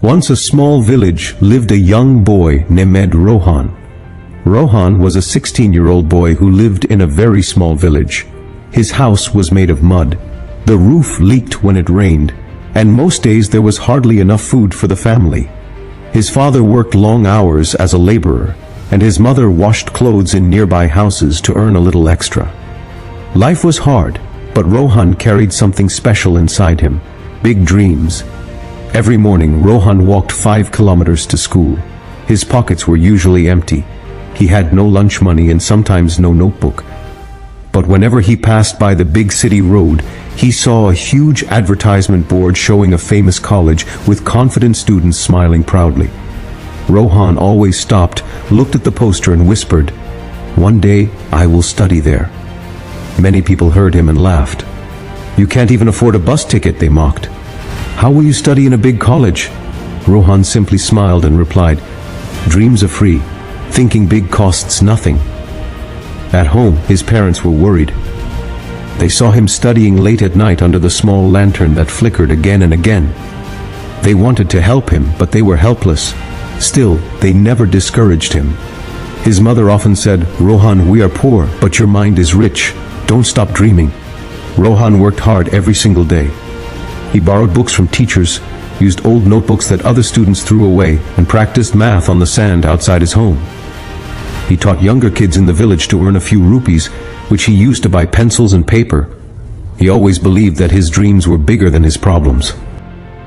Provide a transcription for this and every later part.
Once a small village lived a young boy named Rohan. Rohan was a 16-year-old boy who lived in a very small village. His house was made of mud. The roof leaked when it rained, and most days there was hardly enough food for the family. His father worked long hours as a laborer, and his mother washed clothes in nearby houses to earn a little extra. Life was hard, but Rohan carried something special inside him: big dreams. Every morning, Rohan walked 5 kilometers to school. His pockets were usually empty. He had no lunch money and sometimes no notebook. But whenever he passed by the big city road, he saw a huge advertisement board showing a famous college with confident students smiling proudly. Rohan always stopped, looked at the poster and whispered, "One day I will study there." Many people heard him and laughed. "You can't even afford a bus ticket," they mocked. "How will you study in a big college?" Rohan simply smiled and replied, "Dreams are free. Thinking big costs nothing." At home, his parents were worried. They saw him studying late at night under the small lantern that flickered again and again. They wanted to help him, but they were helpless. Still, they never discouraged him. His mother often said, "Rohan, we are poor, but your mind is rich. Don't stop dreaming." Rohan worked hard every single day. He borrowed books from teachers, used old notebooks that other students threw away, and practiced math on the sand outside his home. He taught younger kids in the village to earn a few rupees, which he used to buy pencils and paper. He always believed that his dreams were bigger than his problems.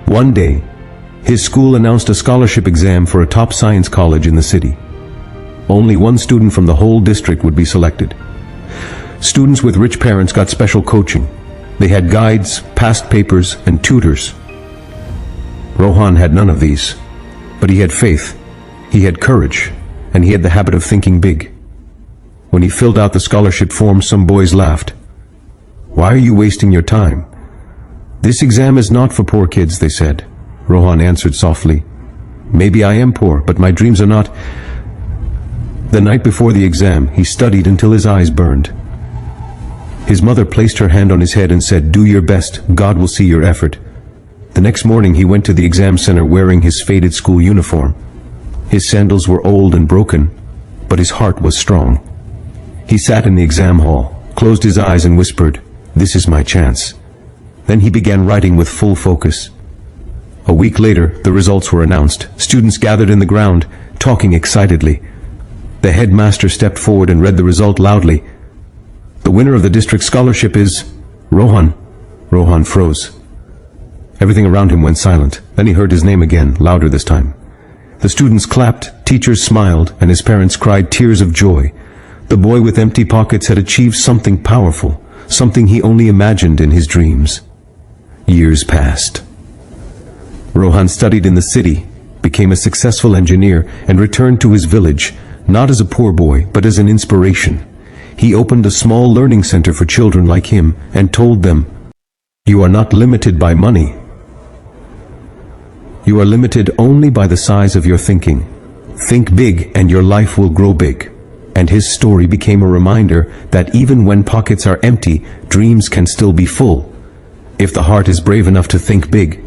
One day, his school announced a scholarship exam for a top science college in the city. Only one student from the whole district would be selected. Students with rich parents got special coaching. They had guides, past papers, and tutors. Rohan had none of these, but he had faith, he had courage, and he had the habit of thinking big. When he filled out the scholarship form, some boys laughed. "Why are you wasting your time? This exam is not for poor kids," they said. Rohan answered softly, "Maybe I am poor, but my dreams are not." The night before the exam, he studied until his eyes burned. His mother placed her hand on his head and said, "Do your best, God will see your effort." The next morning he went to the exam center wearing his faded school uniform. His sandals were old and broken, but his heart was strong. He sat in the exam hall, closed his eyes and whispered, "This is my chance." Then he began writing with full focus. A week later, the results were announced. Students gathered in the ground, talking excitedly. The headmaster stepped forward and read the result loudly. "The winner of the district scholarship is Rohan." Rohan froze. Everything around him went silent. Then he heard his name again, louder this time. The students clapped, teachers smiled, and his parents cried tears of joy. The boy with empty pockets had achieved something powerful, something he only imagined in his dreams. Years passed. Rohan studied in the city, became a successful engineer, and returned to his village, not as a poor boy, but as an inspiration. He opened a small learning center for children like him and told them, "You are not limited by money. You are limited only by the size of your thinking. Think big and your life will grow big." And his story became a reminder that even when pockets are empty, dreams can still be full. If the heart is brave enough to think big,